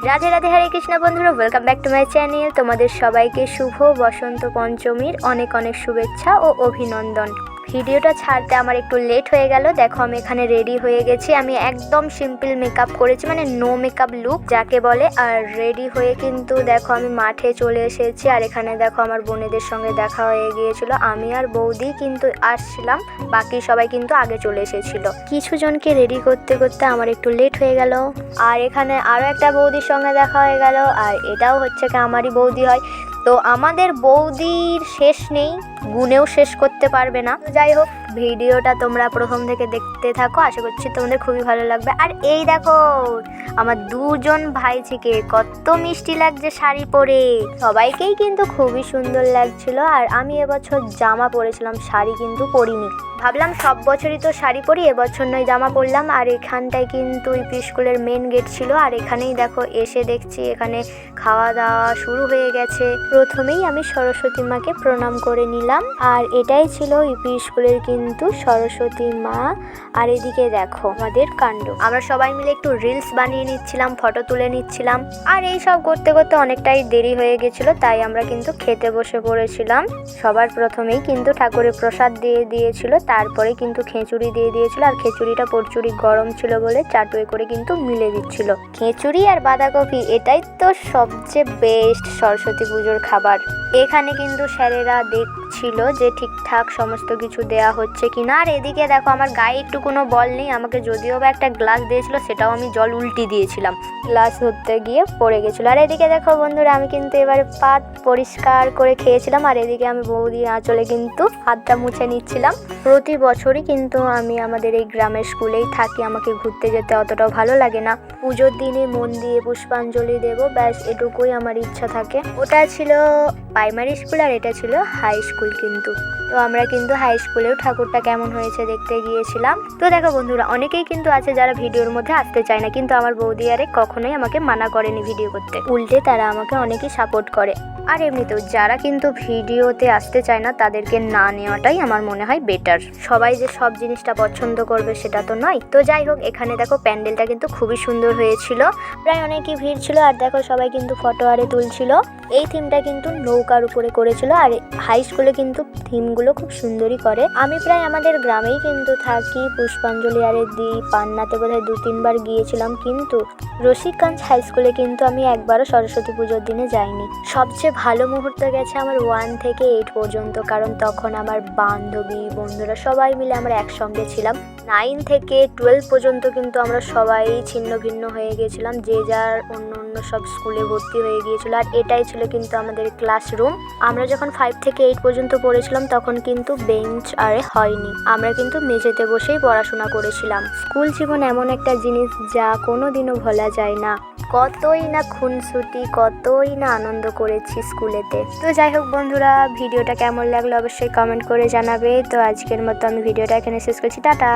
রাধে রাধে, হরে কৃষ্ণ বন্ধুরা, welcome back to my channel. তোমাদের সবাইকে শুভ বসন্ত পঞ্চমীর অনেক অনেক শুভেচ্ছা ও অভিনন্দন। ভিডিওটা ছাড়তে আমার একটু লেট হয়ে গেল। দেখো আমি এখানে রেডি হয়ে গেছি। আমি একদম সিম্পল মেকআপ করেছি, মানে নো মেকআপ লুক যাকে বলে। আর রেডি হয়ে কিন্তু দেখো আমি মাঠে চলে এসেছি। আর এখানে দেখো আমার বোনেদের সঙ্গে দেখা হয়ে গিয়েছিল। আমি আর বৌদি কিন্তু আসছিলাম, বাকি সবাই কিন্তু আগে চলে এসেছিল। কিছু জনকে রেডি করতে করতে আমার একটু লেট হয়ে গেল। আর এখানে আরও একটা বৌদির সঙ্গে দেখা হয়ে গেল। আর এটাও হচ্ছে কি আমারই বৌদি হয়। তো আমাদের বৌদির শেষ নেই, গুনেও শেষ করতে পারবে না। তো যাই হোক, ভিডিওটা তোমরা প্রথম থেকে দেখতে থাকো, আশা করছি তোমাদের খুবই ভালো লাগবে। আর এই দেখো আমার দুজন ভাইঝিকে কত মিষ্টি লাগছে শাড়ি পরে, সবাইকেই কিন্তু খুবই সুন্দর লাগছিল। আর আমি এবছর জামা পরেছিলাম, শাড়ি কিন্তু পরিনি। ভাবলাম সব বছরই তো শাড়ি পরি, এবছর নয় জামা পরলাম। আর এখানটায় কিন্তু ইউপি স্কুলের মেন গেট ছিল। আর এখানেই দেখো এসে দেখছি এখানে খাওয়া দাওয়া শুরু হয়ে গেছে। প্রথমেই আমি সরস্বতী মাকে প্রণাম করে নিলাম। আর এটাই ছিল ইউপি স্কুলের কিন্তু সরস্বতী মা। আর এদিকে দেখো আমাদের কাণ্ড, আমরা সবাই মিলে একটু রিলস বানিয়ে নিচ্ছিলাম, ফটো তুলে নিচ্ছিলাম। আর এই সব করতে করতে অনেকটাই দেরি হয়ে গেছিল, তাই আমরা কিন্তু খেতে বসে পড়েছিলাম। সবার প্রথমেই কিন্তু ঠাকুরের প্রসাদ দিয়ে দিয়েছিল, তারপরে কিন্তু খিচুড়ি দিয়ে দিয়েছিল। আর খিচুড়িটা প্রচুরই গরম ছিল বলে চাটুয়ে করে কিন্তু মিলে দিচ্ছিল। খিচুড়ি আর বাঁধাকপি, এটাই তো সবচেয়ে বেস্ট সরস্বতী পুজোর খাবার। এখানে কিন্তু স্যারেরা দেখছিল যে ঠিকঠাক সমস্ত কিছু দেয়া হচ্ছে কিনা। আর এদিকে দেখো আমার গায়ে একটু কোনো বল নেই, আমাকে যদিও বা একটা গ্লাস দিয়েছিল, সেটাও আমি জল উল্টি দিয়েছিলাম, গ্লাস ধরতে গিয়ে পড়ে গেছিলো। আর এদিকে দেখো বন্ধুরা, আমি কিন্তু এবারে পাত পরিষ্কার করে খেয়েছিলাম। আর এদিকে আমি বৌদি আঁচলে কিন্তু হাতটা মুছে নিচ্ছিলাম। প্রতি বছরই কিন্তু আমি আমাদের এই গ্রামের স্কুলেই থাকি, আমাকে ঘুরতে যেতে অতটাও ভালো লাগে না। পুজোর দিনে মন দিয়ে পুষ্পাঞ্জলি দেব, ব্যাস এটুকুই আমার ইচ্ছা থাকে। ওটা ছিল প্রাইমারি স্কুল আর এটা ছিল হাই স্কুল কিন্তু। তো আমরা কিন্তু হাই স্কুলেও ঠাকুরটা কেমন হয়েছে দেখতে গিয়েছিলাম। তো দেখো বন্ধুরা, অনেকেই কিন্তু আছে যারা ভিডিওর মধ্যে আসতে চায় না, কিন্তু আমার বৌদি আরে কখনোই আমাকে মানা করেনি ভিডিও করতে, উল্টে তারা আমাকে অনেকেই সাপোর্ট করে। আর এমনিতেও যারা কিন্তু ভিডিওতে আসতে চায় না তাদেরকে না নেওয়াটাই আমার মনে হয় বেটার। সবাই যে সব জিনিসটা পছন্দ করবে সেটা তো নয়। তো যাই হোক, এখানে দেখো প্যান্ডেলটা কিন্তু খুবই সুন্দর হয়েছিল, প্রায় অনেকই ভিড় ছিল। আর দেখো সবাই কিন্তু ফটো আরে তুলছিল। এই থিমটা কিন্তু নৌকার উপরে করেছিল। আর হাই স্কুলে কিন্তু থিমগুলো খুব সুন্দরই করে। আমি প্রায় আমাদের গ্রামেই কিন্তু থাকি, পুষ্পাঞ্জলি আরে দিই, পান্নাতে বোধহয় 2-3 বার গিয়েছিলাম, কিন্তু রসিকগঞ্জ হাই স্কুলে কিন্তু আমি একবারও সরস্বতী পুজোর দিনে যাইনি। সবচেয়ে ভালো মুহূর্ত গেছে আমার 1 থেকে 8 পর্যন্ত, কারণ তখন আমার বান্ধবী বন্ধুরা সবাই মিলে আমরা একসঙ্গে ছিলাম। 9 থেকে 12 পর্যন্ত কিন্তু আমরা সবাই ছিন্ন ভিন্ন হয়ে গিয়েছিলাম, যে যার অন্য অন্য সব স্কুলে ভর্তি হয়ে গিয়েছিল। আর এটাই ছিল কিন্তু আমাদের ক্লাসরুম। আমরা যখন 5 থেকে 8 পর্যন্ত পড়েছিলাম তখন কিন্তু বেঞ্চ আরে হয়নি, আমরা কিন্তু মেঝেতে বসেই পড়াশোনা করেছিলাম। স্কুল জীবন এমন একটা জিনিস যা কোনোদিনও ভোলা যায় না। কতই না খুনসুটি, কতই না আনন্দ করেছি স্কুলেতে। তো যাই হোক বন্ধুরা, ভিডিওটা কেমন লাগলো অবশ্যই কমেন্ট করে জানাবে। তো আজকের মতো আমি ভিডিওটা এখানে শেষ করছি, টাটা।